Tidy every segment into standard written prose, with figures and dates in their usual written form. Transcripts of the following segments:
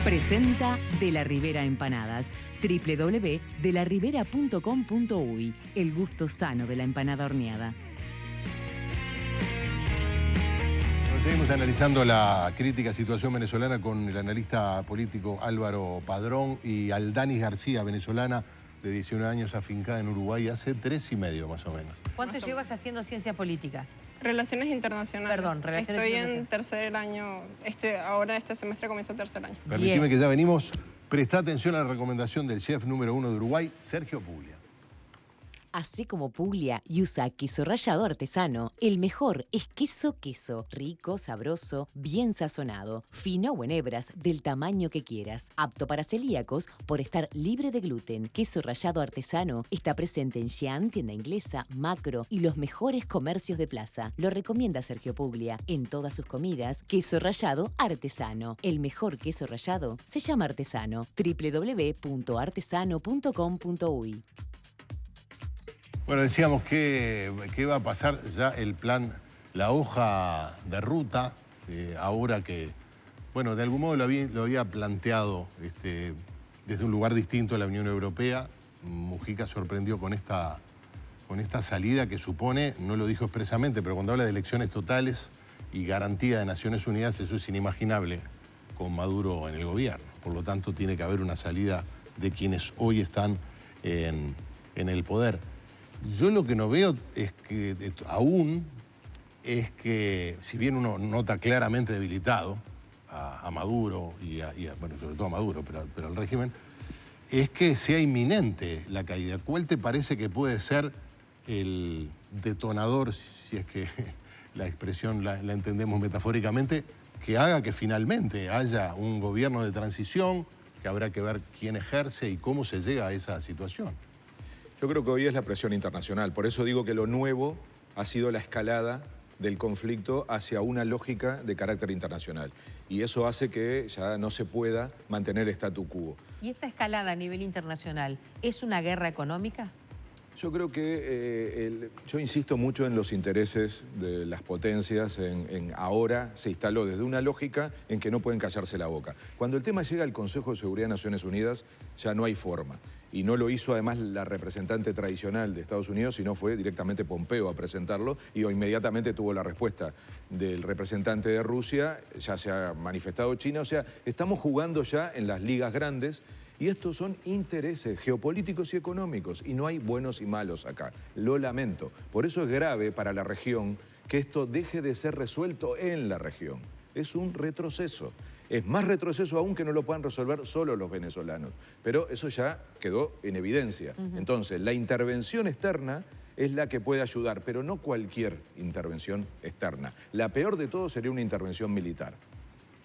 Presenta De la Ribera Empanadas, www.delaribera.com.uy, el gusto sano de la empanada horneada. Seguimos analizando la crítica situación venezolana con el analista político Álvaro Padrón y Aldanis García, venezolana de 19 años, afincada en Uruguay hace 3 y medio más o menos. ¿Cuánto llevas haciendo ciencia política? Relaciones internacionales. Perdón, relaciones Estoy internacionales. en tercer año, ahora este semestre comenzó tercer año. Permitime que ya venimos. Presta atención a la recomendación del chef número 1 de Uruguay, Sergio Puglia. Hacé como Puglia y usa queso rallado artesano. El mejor es queso. Rico, sabroso, bien sazonado, fino o en hebras, del tamaño que quieras. Apto para celíacos por estar libre de gluten. Queso rallado artesano está presente en Xi'an, tienda inglesa, Macro y los mejores comercios de plaza. Lo recomienda Sergio Puglia en todas sus comidas. Queso rallado artesano. El mejor queso rallado se llama artesano. www.artesano.com.uy. Bueno, decíamos que va a pasar ya el plan, la hoja de ruta, ahora que, bueno, de algún modo lo había planteado desde un lugar distinto a la Unión Europea. Mujica sorprendió con esta salida que supone, no lo dijo expresamente, pero cuando habla de elecciones totales y garantía de Naciones Unidas, eso es inimaginable con Maduro en el gobierno. Por lo tanto, tiene que haber una salida de quienes hoy están en el poder. Yo lo que no veo es que si bien uno nota claramente debilitado a Maduro bueno, sobre todo a Maduro, pero al régimen, es que sea inminente la caída. ¿Cuál te parece que puede ser el detonador, si es que la expresión la entendemos metafóricamente, que haga que finalmente haya un gobierno de transición, que habrá que ver quién ejerce y cómo se llega a esa situación? Yo creo que hoy es la presión internacional. Por eso digo que lo nuevo ha sido la escalada del conflicto hacia una lógica de carácter internacional. Y eso hace que ya no se pueda mantener el statu quo. ¿Y esta escalada a nivel internacional es una guerra económica? Yo creo que yo insisto mucho en los intereses de las potencias, ahora se instaló desde una lógica en que no pueden callarse la boca. Cuando el tema llega al Consejo de Seguridad de Naciones Unidas ya no hay forma. Y no lo hizo además la representante tradicional de Estados Unidos, sino fue directamente Pompeo a presentarlo y inmediatamente tuvo la respuesta del representante de Rusia, ya se ha manifestado China. O sea, estamos jugando ya en las ligas grandes. Y estos son intereses geopolíticos y económicos, y no hay buenos y malos acá. Lo lamento. Por eso es grave para la región que esto deje de ser resuelto en la región. Es un retroceso. Es más retroceso aún que no lo puedan resolver solo los venezolanos. Pero eso ya quedó en evidencia. Entonces, la intervención externa es la que puede ayudar, pero no cualquier intervención externa. La peor de todo sería una intervención militar.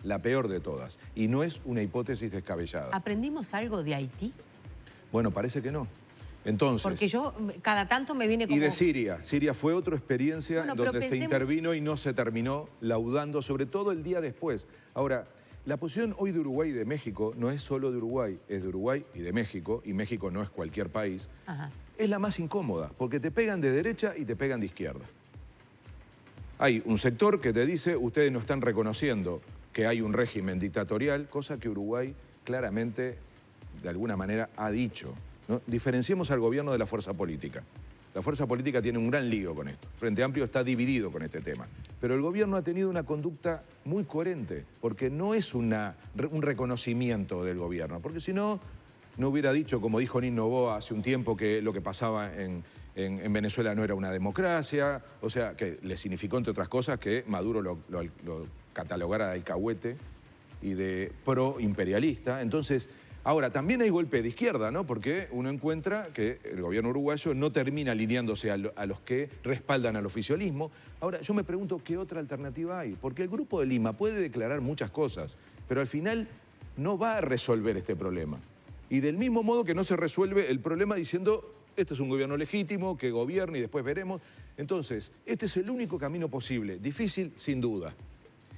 La peor de todas. Y no es una hipótesis descabellada. ¿Aprendimos algo de Haití? Bueno, parece que no. Entonces, porque yo cada tanto me viene como... Y de Siria. Siria fue otra experiencia donde se pensemos... intervino y no se terminó laudando, sobre todo el día después. Ahora, la posición hoy de Uruguay y de México no es solo de Uruguay, es de Uruguay y de México, y México no es cualquier país. Es la más incómoda, porque te pegan de derecha y te pegan de izquierda. Hay un sector que te dice, ustedes no están reconociendo que hay un régimen dictatorial, cosa que Uruguay claramente, de alguna manera, ha dicho, ¿no? Diferenciemos al gobierno de la fuerza política. La fuerza política tiene un gran lío con esto. Frente Amplio está dividido con este tema. Pero el gobierno ha tenido una conducta muy coherente, porque no es un reconocimiento del gobierno, porque si no, no hubiera dicho, como dijo Nino Noboa hace un tiempo, que lo que pasaba en Venezuela no era una democracia, o sea, que le significó, entre otras cosas, que Maduro lo catalogara de alcahuete y de pro-imperialista. Entonces, ahora, también hay golpe de izquierda, ¿no? Porque uno encuentra que el gobierno uruguayo no termina alineándose a los que respaldan al oficialismo. Ahora, yo me pregunto, ¿qué otra alternativa hay? Porque el Grupo de Lima puede declarar muchas cosas, pero al final no va a resolver este problema. Y del mismo modo que no se resuelve el problema diciendo, este es un gobierno legítimo, que gobierne y después veremos. Entonces, este es el único camino posible, difícil sin duda,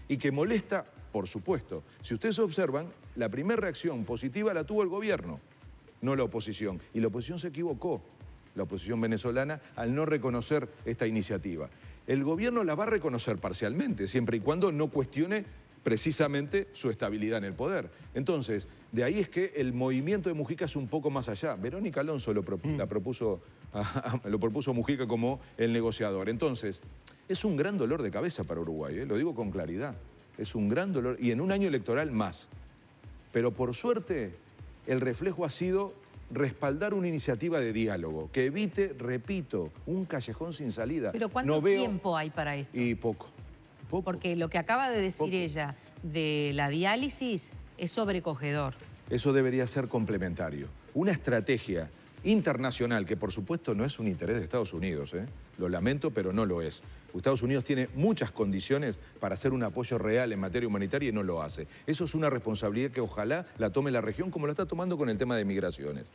y que molesta, por supuesto. Si ustedes observan, la primera reacción positiva la tuvo el gobierno, no la oposición. Y la oposición se equivocó, la oposición venezolana, al no reconocer esta iniciativa. El gobierno la va a reconocer parcialmente, siempre y cuando no cuestione precisamente su estabilidad en el poder. Entonces, de ahí es que el movimiento de Mujica es un poco más allá. Verónica Alonso lo propuso Mujica como el negociador. Entonces, es un gran dolor de cabeza para Uruguay, lo digo con claridad. Es un gran dolor, y en un año electoral más. Pero por suerte, el reflejo ha sido respaldar una iniciativa de diálogo que evite, repito, un callejón sin salida. Pero ¿cuánto tiempo hay para esto? Y poco. Porque lo que acaba de decir ella de la diálisis es sobrecogedor. Eso debería ser complementario. Una estrategia internacional, que por supuesto no es un interés de Estados Unidos, lo lamento, pero no lo es. Estados Unidos tiene muchas condiciones para hacer un apoyo real en materia humanitaria y no lo hace. Eso es una responsabilidad que ojalá la tome la región, como lo está tomando con el tema de migraciones.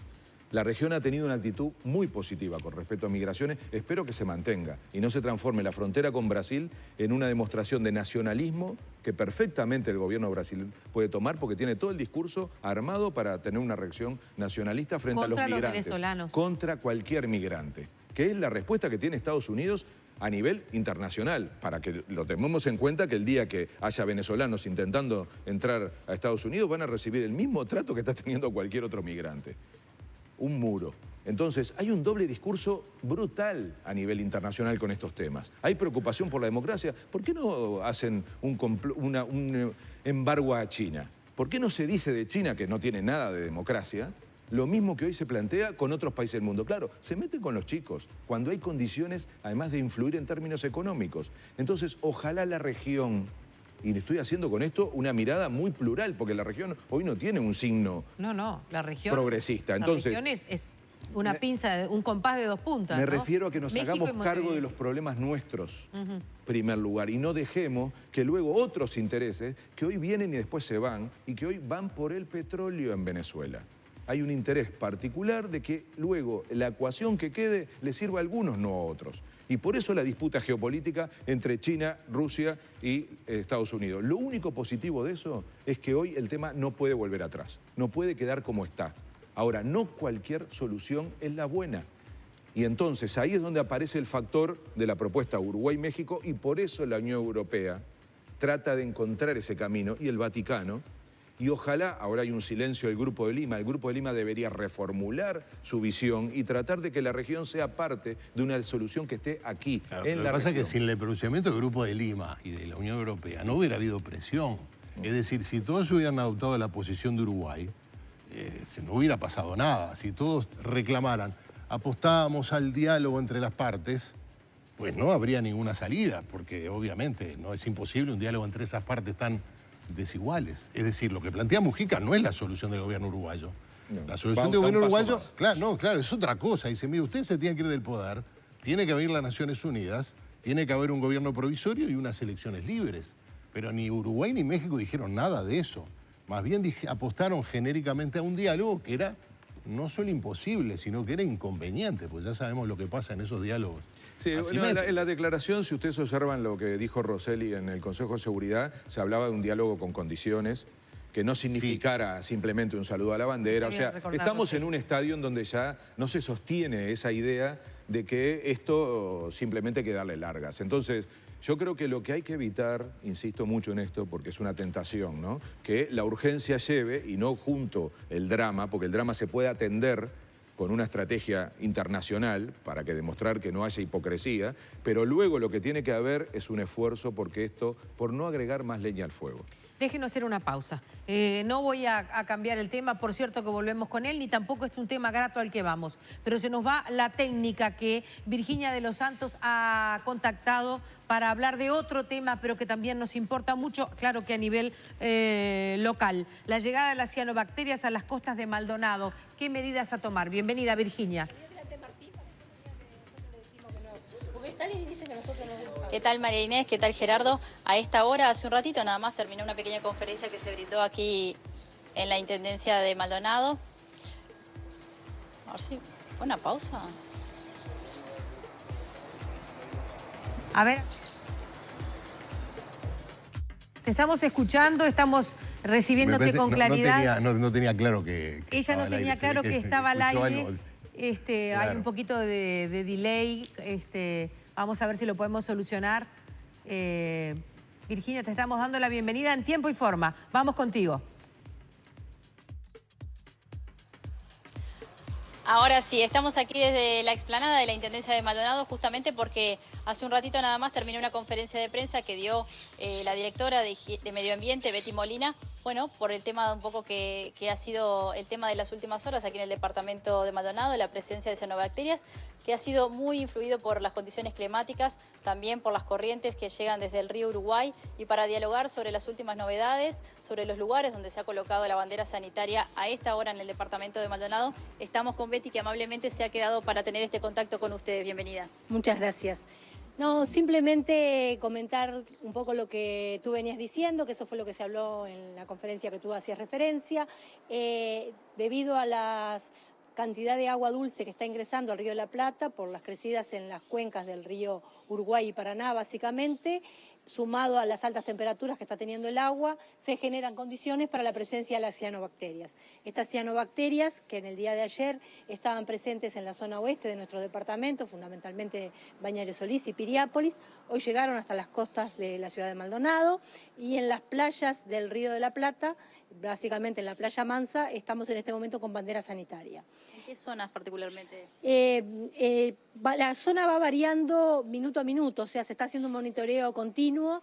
La región ha tenido una actitud muy positiva con respecto a migraciones. Espero que se mantenga y no se transforme la frontera con Brasil en una demostración de nacionalismo que perfectamente el gobierno de Brasil puede tomar, porque tiene todo el discurso armado para tener una reacción nacionalista frente a los migrantes. Contra los venezolanos. Contra cualquier migrante, que es la respuesta que tiene Estados Unidos a nivel internacional, para que lo tengamos en cuenta, que el día que haya venezolanos intentando entrar a Estados Unidos van a recibir el mismo trato que está teniendo cualquier otro migrante. Un muro. Entonces, hay un doble discurso brutal a nivel internacional con estos temas. Hay preocupación por la democracia. ¿Por qué no hacen un embargo a China? ¿Por qué no se dice de China, que no tiene nada de democracia, lo mismo que hoy se plantea con otros países del mundo? Claro, se meten con los chicos, cuando hay condiciones, además de influir en términos económicos. Entonces, ojalá la región, y estoy haciendo con esto una mirada muy plural, porque la región hoy no tiene un signo la región progresista. Entonces, la región es una pinza, un compás de 2 puntas. Me refiero a que nos hagamos cargo de los problemas nuestros, en primer lugar, y no dejemos que luego otros intereses, que hoy vienen y después se van, y que hoy van por el petróleo en Venezuela. Hay un interés particular de que luego la ecuación que quede le sirva a algunos, no a otros. Y por eso la disputa geopolítica entre China, Rusia y Estados Unidos. Lo único positivo de eso es que hoy el tema no puede volver atrás, no puede quedar como está. Ahora, no cualquier solución es la buena. Y entonces ahí es donde aparece el factor de la propuesta Uruguay-México, y por eso la Unión Europea trata de encontrar ese camino, y el Vaticano. Y ojalá, ahora hay un silencio del Grupo de Lima, el Grupo de Lima debería reformular su visión y tratar de que la región sea parte de una solución que esté aquí, claro, en la región. Lo que pasa es que sin el pronunciamiento del Grupo de Lima y de la Unión Europea no hubiera habido presión. Es decir, si todos hubieran adoptado la posición de Uruguay, no hubiera pasado nada. Si todos reclamaran, apostábamos al diálogo entre las partes, pues no habría ninguna salida, porque obviamente no es imposible un diálogo entre esas partes tan desiguales. Es decir, lo que plantea Mujica no es la solución del gobierno uruguayo. No, la solución del gobierno uruguayo, claro, es otra cosa. Dice, mire, usted se tiene que ir del poder, tiene que venir las Naciones Unidas, tiene que haber un gobierno provisorio y unas elecciones libres. Pero ni Uruguay ni México dijeron nada de eso. Más bien apostaron genéricamente a un diálogo que era no solo imposible, sino que era inconveniente, pues ya sabemos lo que pasa en esos diálogos. Sí, no, en la declaración, si ustedes observan lo que dijo Rosselli en el Consejo de Seguridad, se hablaba de un diálogo con condiciones, que no significara simplemente un saludo a la bandera. O sea, estamos en un estadio en donde ya no se sostiene esa idea de que esto simplemente hay que darle largas. Entonces, yo creo que lo que hay que evitar, insisto mucho en esto porque es una tentación, ¿no?, que la urgencia lleve y no junto el drama, porque el drama se puede atender con una estrategia internacional para que demostrar que no haya hipocresía, pero luego lo que tiene que haber es un esfuerzo por no agregar más leña al fuego. Déjenos hacer una pausa. No voy a cambiar el tema, por cierto que volvemos con él, ni tampoco es un tema grato al que vamos. Pero se nos va la técnica que Virginia de los Santos ha contactado para hablar de otro tema, pero que también nos importa mucho, claro que a nivel local. La llegada de las cianobacterias a las costas de Maldonado. ¿Qué medidas a tomar? Bienvenida, Virginia. ¿Qué tal, María Inés? ¿Qué tal, Gerardo? A esta hora, hace un ratito nada más, terminó una pequeña conferencia que se brindó aquí en la Intendencia de Maldonado. A ver si fue una pausa. A ver. Te estamos escuchando, estamos recibiéndote con claridad. No tenía claro que ella no tenía claro que estaba al aire. Claro. Hay un poquito de delay. Vamos a ver si lo podemos solucionar. Virginia, te estamos dando la bienvenida en tiempo y forma. Vamos contigo. Ahora sí, estamos aquí desde la explanada de la Intendencia de Maldonado justamente porque hace un ratito nada más terminó una conferencia de prensa que dio la directora de Medio Ambiente, Betty Molina, bueno, por el tema un poco que ha sido el tema de las últimas horas aquí en el departamento de Maldonado, la presencia de cianobacterias, que ha sido muy influido por las condiciones climáticas, también por las corrientes que llegan desde el río Uruguay, y para dialogar sobre las últimas novedades, sobre los lugares donde se ha colocado la bandera sanitaria a esta hora en el departamento de Maldonado, estamos con Betty, que amablemente se ha quedado para tener este contacto con ustedes. Bienvenida. Muchas gracias. No, simplemente comentar un poco lo que tú venías diciendo, que eso fue lo que se habló en la conferencia que tú hacías referencia. Debido a la cantidad de agua dulce que está ingresando al Río de la Plata por las crecidas en las cuencas del río Uruguay y Paraná, básicamente, sumado a las altas temperaturas que está teniendo el agua, se generan condiciones para la presencia de las cianobacterias. Estas cianobacterias, que en el día de ayer estaban presentes en la zona oeste de nuestro departamento, fundamentalmente Bañares Solís y Piriápolis, hoy llegaron hasta las costas de la ciudad de Maldonado, y en las playas del Río de la Plata, básicamente en la playa Mansa, estamos en este momento con bandera sanitaria. ¿En qué zonas particularmente? La zona va variando minuto a minuto, o sea, se está haciendo un monitoreo continuo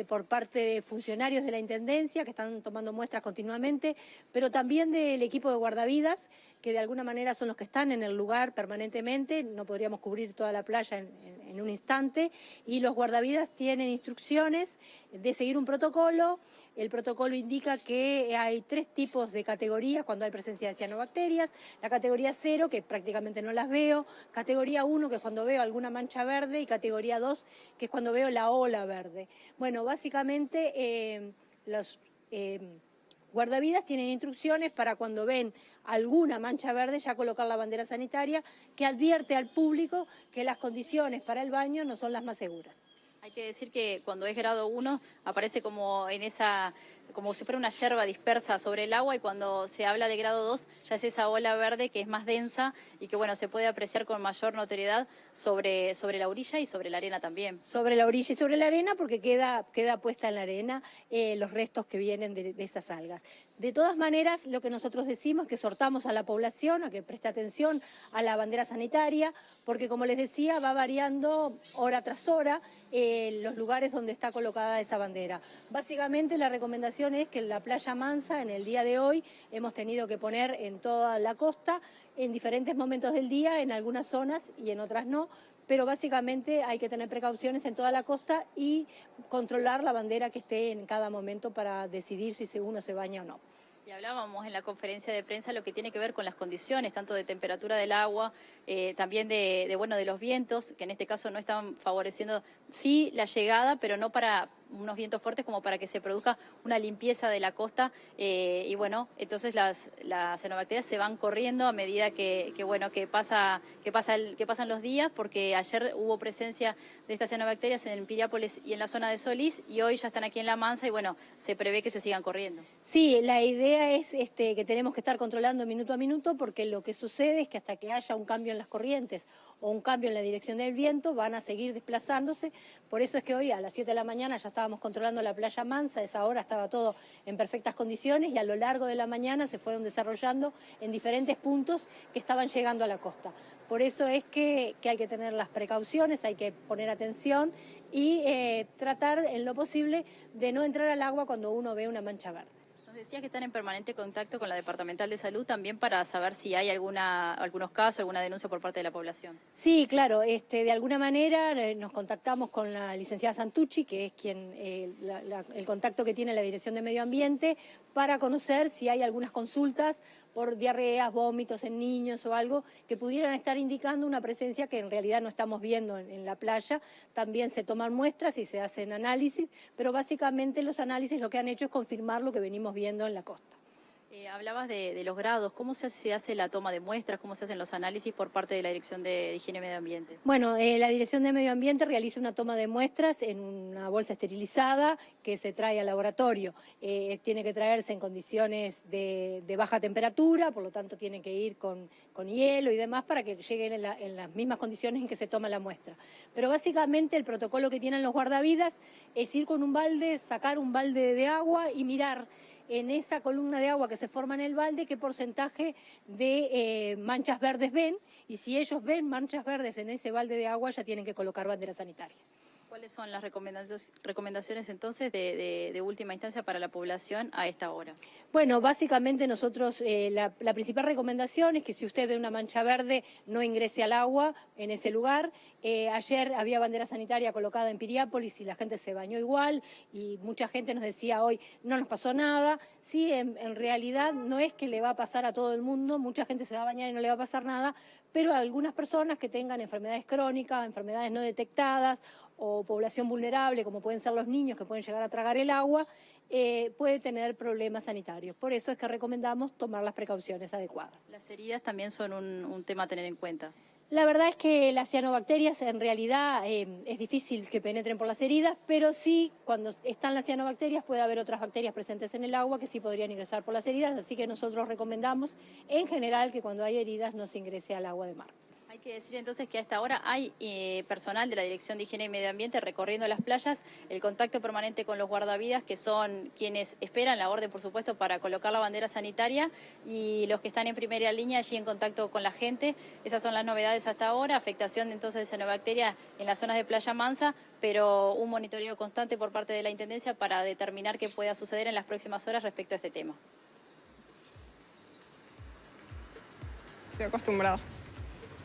por parte de funcionarios de la Intendencia que están tomando muestras continuamente, pero también del equipo de guardavidas, que de alguna manera son los que están en el lugar permanentemente. No podríamos cubrir toda la playa en un instante, y los guardavidas tienen instrucciones de seguir un protocolo. El protocolo indica que hay 3 tipos de categorías cuando hay presencia de cianobacterias: la categoría 0, que prácticamente no las veo; categoría 1, que es cuando veo alguna mancha verde; y categoría 2, que es cuando veo la ola verde. Bueno, básicamente los guardavidas tienen instrucciones para, cuando ven alguna mancha verde, ya colocar la bandera sanitaria, que advierte al público que las condiciones para el baño no son las más seguras. Hay que decir que cuando es grado 1 aparece como como si fuera una yerba dispersa sobre el agua, y cuando se habla de grado 2 ya es esa ola verde que es más densa y que, bueno, se puede apreciar con mayor notoriedad sobre la orilla y sobre la arena también. Sobre la orilla y sobre la arena, porque queda puesta en la arena los restos que vienen de esas algas. De todas maneras, lo que nosotros decimos es que exhortamos a la población a que preste atención a la bandera sanitaria, porque, como les decía, va variando hora tras hora los lugares donde está colocada esa bandera. Básicamente, la recomendación es que en la playa Mansa, en el día de hoy, hemos tenido que poner en toda la costa, en diferentes momentos del día, en algunas zonas y en otras no, pero básicamente hay que tener precauciones en toda la costa y controlar la bandera que esté en cada momento para decidir si uno se baña o no. Y hablábamos en la conferencia de prensa lo que tiene que ver con las condiciones, tanto de temperatura del agua, también de los vientos, que en este caso no están favoreciendo, sí, la llegada, pero no para unos vientos fuertes como para que se produzca una limpieza de la costa, y bueno, entonces las cianobacterias se van corriendo a medida que pasan los días, porque ayer hubo presencia de estas cianobacterias en Piriápolis y en la zona de Solís, y hoy ya están aquí en La Mansa, y bueno, se prevé que se sigan corriendo. Sí, la idea es que tenemos que estar controlando minuto a minuto, porque lo que sucede es que hasta que haya un cambio en las corrientes o un cambio en la dirección del viento, van a seguir desplazándose. Por eso es que hoy a las 7 de la mañana ya estábamos controlando la playa Mansa. A esa hora estaba todo en perfectas condiciones, y a lo largo de la mañana se fueron desarrollando en diferentes puntos que estaban llegando a la costa. Por eso es que hay que tener las precauciones, hay que poner atención y tratar en lo posible de no entrar al agua cuando uno ve una mancha verde. Decía que están en permanente contacto con la Departamental de Salud también para saber si hay algunos casos, alguna denuncia por parte de la población. Sí, claro. De alguna manera nos contactamos con la licenciada Santucci, que es quien el contacto que tiene la Dirección de Medio Ambiente, para conocer si hay algunas consultas por diarreas, vómitos en niños o algo que pudieran estar indicando una presencia que en realidad no estamos viendo en la playa. También se toman muestras y se hacen análisis, pero básicamente los análisis lo que han hecho es confirmar lo que venimos viendo en la costa. Hablabas de los grados. ¿Cómo se hace la toma de muestras? ¿Cómo se hacen los análisis por parte de la Dirección de Higiene y Medio Ambiente? Bueno, la Dirección de Medio Ambiente realiza una toma de muestras en una bolsa esterilizada que se trae al laboratorio. Tiene que traerse en condiciones de baja temperatura, por lo tanto tiene que ir con hielo y demás para que lleguen en las mismas condiciones en que se toma la muestra. Pero básicamente el protocolo que tienen los guardavidas es ir con un balde, sacar un balde de agua y mirar en esa columna de agua que se forma en el balde qué porcentaje de manchas verdes ven, y si ellos ven manchas verdes en ese balde de agua ya tienen que colocar bandera sanitaria. ¿Cuáles son las recomendaciones entonces de última instancia para la población a esta hora? Bueno, básicamente nosotros, la principal recomendación es que si usted ve una mancha verde, no ingrese al agua en ese lugar. Ayer había bandera sanitaria colocada en Piriápolis y la gente se bañó igual, y mucha gente nos decía hoy, no nos pasó nada. Sí, en realidad no es que le va a pasar a todo el mundo, mucha gente se va a bañar y no le va a pasar nada, pero a algunas personas que tengan enfermedades crónicas, enfermedades no detectadas, o población vulnerable, como pueden ser los niños que pueden llegar a tragar el agua, puede tener problemas sanitarios. Por eso es que recomendamos tomar las precauciones adecuadas. Las heridas también son un tema a tener en cuenta. La verdad es que las cianobacterias en realidad es difícil que penetren por las heridas, pero sí, cuando están las cianobacterias puede haber otras bacterias presentes en el agua que sí podrían ingresar por las heridas, así que nosotros recomendamos en general que cuando hay heridas no se ingrese al agua de mar. Hay que decir entonces que a esta hora hay personal de la Dirección de Higiene y Medio Ambiente recorriendo las playas, el contacto permanente con los guardavidas, que son quienes esperan la orden, por supuesto, para colocar la bandera sanitaria, y los que están en primera línea allí en contacto con la gente. Esas son las novedades hasta ahora, afectación entonces de cianobacteria en las zonas de Playa Mansa, pero un monitoreo constante por parte de la Intendencia para determinar qué pueda suceder en las próximas horas respecto a este tema. Estoy acostumbrada.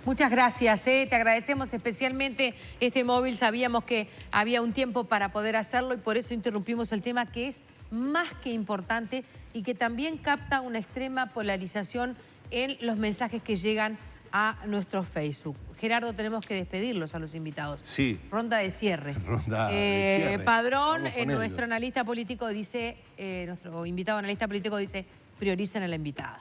Muchas gracias, te agradecemos especialmente este móvil. Sabíamos que había un tiempo para poder hacerlo y por eso interrumpimos el tema, que es más que importante y que también capta una extrema polarización en los mensajes que llegan a nuestro Facebook. Gerardo, tenemos que despedirlos a los invitados. Sí. Ronda de cierre. Ronda de cierre. Padrón, nuestro analista político dice, nuestro invitado analista político dice, prioricen a la invitada.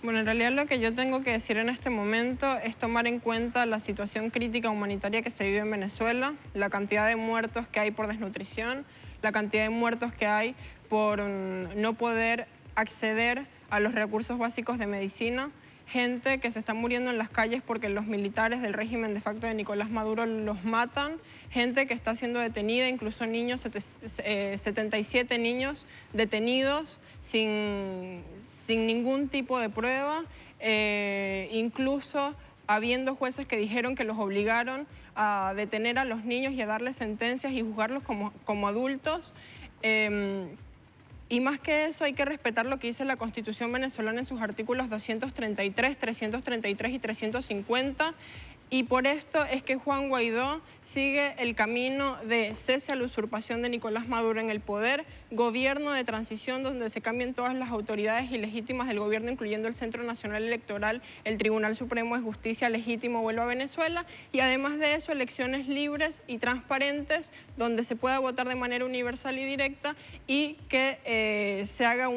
Bueno, en realidad lo que yo tengo que decir en este momento es tomar en cuenta la situación crítica humanitaria que se vive en Venezuela, la cantidad de muertos que hay por desnutrición, la cantidad de muertos que hay por no poder acceder a los recursos básicos de medicina, gente que se está muriendo en las calles porque los militares del régimen de facto de Nicolás Maduro los matan, gente que está siendo detenida, incluso niños, 77 niños detenidos sin ningún tipo de prueba, incluso habiendo jueces que dijeron que los obligaron a detener a los niños y a darles sentencias y juzgarlos como adultos. Y más que eso hay que respetar lo que dice la Constitución venezolana en sus artículos 233, 333 y 350. Y por esto es que Juan Guaidó sigue el camino de cese a la usurpación de Nicolás Maduro en el poder, gobierno de transición donde se cambien todas las autoridades ilegítimas del gobierno, incluyendo el Centro Nacional Electoral, el Tribunal Supremo de Justicia legítimo vuelva a Venezuela, y además de eso elecciones libres y transparentes donde se pueda votar de manera universal y directa, y que se haga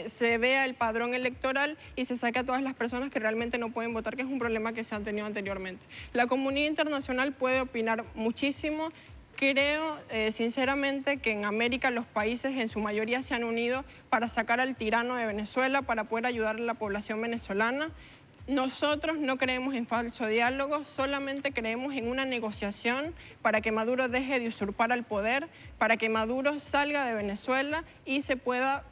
se vea el padrón electoral y se saque a todas las personas que realmente no pueden votar, que es un problema que se han tenido anteriormente. La comunidad internacional puede opinar muchísimo. Creo sinceramente que en América los países en su mayoría se han unido para sacar al tirano de Venezuela, para poder ayudar a la población venezolana. Nosotros no creemos en falso diálogo, solamente creemos en una negociación para que Maduro deje de usurpar al poder, para que Maduro salga de Venezuela y se pueda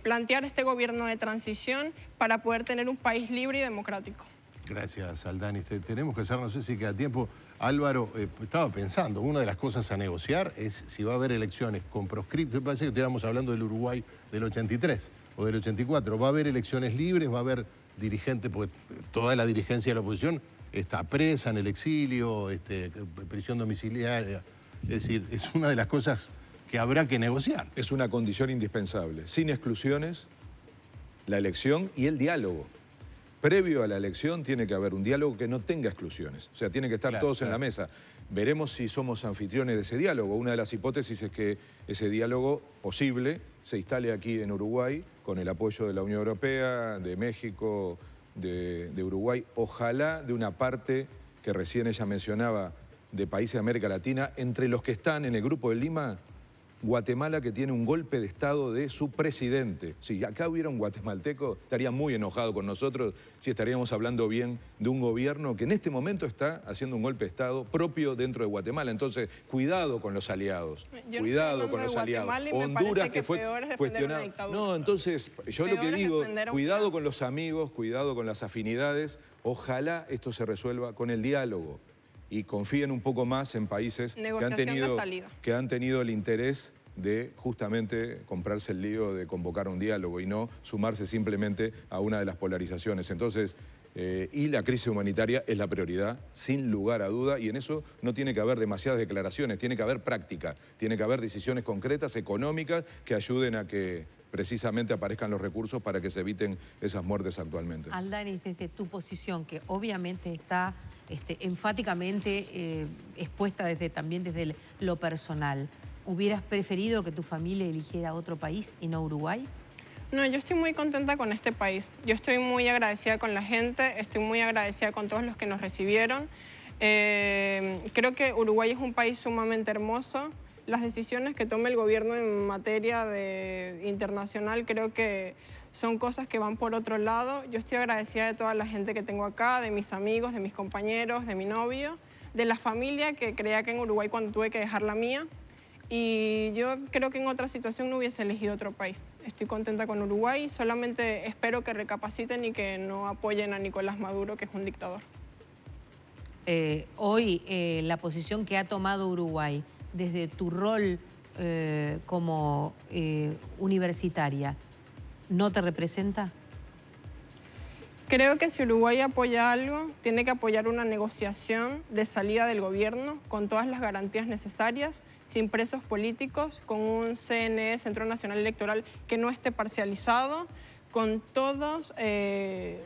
plantear este gobierno de transición para poder tener un país libre y democrático. Gracias, Aldani. Tenemos que hacer, no sé si queda tiempo. Álvaro, estaba pensando, una de las cosas a negociar es si va a haber elecciones con proscriptos. Me parece que estábamos hablando del Uruguay del 83 o del 84. ¿Va a haber elecciones libres? ¿Va a haber dirigentes? Porque toda la dirigencia de la oposición está presa en el exilio, prisión domiciliaria. Es decir, es una de las cosas que habrá que negociar. Es una condición indispensable. Sin exclusiones, la elección y el diálogo. Previo a la elección tiene que haber un diálogo que no tenga exclusiones. O sea, tienen que estar todos en la mesa. veremos si somos anfitriones de ese diálogo. Una de las hipótesis es que ese diálogo posible se instale aquí en Uruguay con el apoyo de la Unión Europea, de México, de Uruguay. Ojalá de una parte que recién ella mencionaba de países de América Latina, entre los que están en el Grupo de Lima, Guatemala, que tiene un golpe de Estado de su presidente. Si acá hubiera un guatemalteco, estaría muy enojado con nosotros si estaríamos hablando bien de un gobierno que en este momento está haciendo un golpe de Estado propio dentro de Guatemala. Entonces, cuidado con los aliados. Cuidado con los aliados. Honduras, que fue cuestionado. No, entonces, yo lo que digo, cuidado con los amigos, cuidado con las afinidades. Ojalá esto se resuelva con el diálogo. Y confíen un poco más en países que han tenido el interés de justamente comprarse el lío de convocar un diálogo y no sumarse simplemente a una de las polarizaciones. Entonces, y la crisis humanitaria es la prioridad, sin lugar a duda, y en eso no tiene que haber demasiadas declaraciones, tiene que haber práctica, tiene que haber decisiones concretas, económicas, que ayuden a que precisamente aparezcan los recursos para que se eviten esas muertes actualmente. Aldani, desde tu posición, que obviamente está enfáticamente expuesta también desde lo personal, ¿hubieras preferido que tu familia eligiera otro país y no Uruguay? No, yo estoy muy contenta con este país. Yo estoy muy agradecida con la gente, estoy muy agradecida con todos los que nos recibieron. Creo que Uruguay es un país sumamente hermoso. Las decisiones que tome el gobierno en materia internacional creo que son cosas que van por otro lado. Yo estoy agradecida de toda la gente que tengo acá, de mis amigos, de mis compañeros, de mi novio, de la familia que creía que en Uruguay cuando tuve que dejar la mía. Y yo creo que en otra situación no hubiese elegido otro país. Estoy contenta con Uruguay, solamente espero que recapaciten y que no apoyen a Nicolás Maduro, que es un dictador. Hoy la posición que ha tomado Uruguay desde tu rol como universitaria, ¿no te representa? Creo que si Uruguay apoya algo, tiene que apoyar una negociación de salida del gobierno con todas las garantías necesarias, sin presos políticos, con un CNE, Centro Nacional Electoral, que no esté parcializado, con todos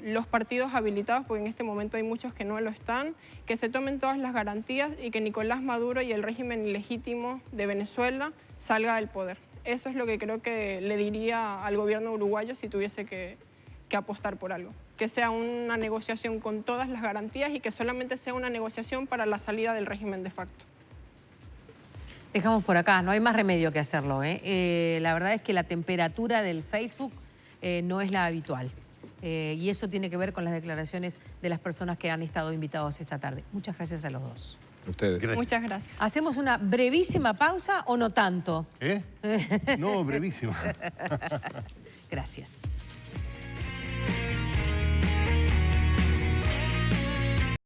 los partidos habilitados, porque en este momento hay muchos que no lo están, que se tomen todas las garantías y que Nicolás Maduro y el régimen ilegítimo de Venezuela salga del poder. Eso es lo que creo que le diría al gobierno uruguayo si tuviese que apostar por algo. Que sea una negociación con todas las garantías y que solamente sea una negociación para la salida del régimen de facto. Dejamos por acá, no hay más remedio que hacerlo. La verdad es que la temperatura del Facebook no es la habitual. Y eso tiene que ver con las declaraciones de las personas que han estado invitados esta tarde. Muchas gracias a los dos. Ustedes. Gracias. Muchas gracias. ¿Hacemos una brevísima pausa o no tanto? No, brevísima. Gracias.